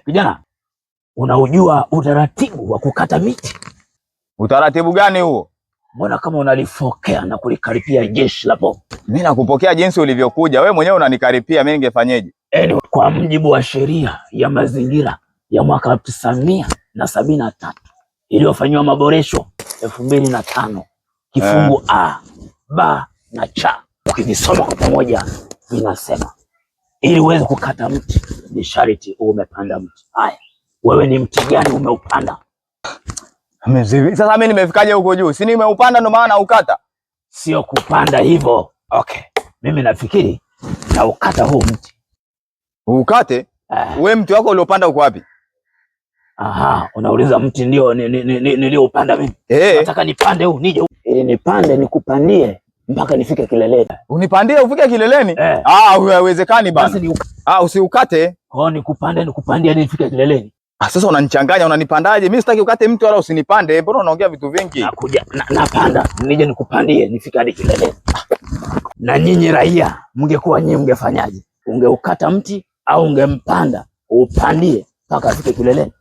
Kijana, unaujua utaratibu wa kukata miti? Utaratibu gani huo? Mbona kama unalifokea na kulikaripia jeshi la polisi? Mimi nakupokea jinsi ulivyokuja. Wewe mwenyewe unanikaripia, mimi ningefanyeje? Kwa mujibu wa sheria ya mazingira ya mwaka 1973 iliyofanywa maboresho 2005 kifungu A, B na C, ukivisoma kwa pamoja vinasema ili uweze kukata mti ni sharti umepanda mti. Haya, wewe ni mti gani umeupanda? Sasa mimi nimefikaje huko juu? Si nimeupanda ndo maana ukata? Sio kupanda hivyo. Okay, mimi nafikiri na ukata huu mti. Ukate? Wewe mti wako uliopanda uko wapi? Aha, unauliza mti ndio nilioupanda mimi. Nataka nipande huu nije ili nipande nikupandie mpaka nifike kileleni. Unipandie ufike kileleni? Haiwezekani bana. Usiukate. Nikupandie nifike kileleni. Sasa unanichanganya, unanipandaje? Mimi sitaki ukate mtu wala usinipande. Mbona unaongea vitu vingi? Nakuja napanda nije nikupandie nifike hadi kileleni. Na nyinyi raia, mngekuwa nyinyi mngefanyaje? Ungeukata mti au ungempanda upandie mpaka afike kileleni?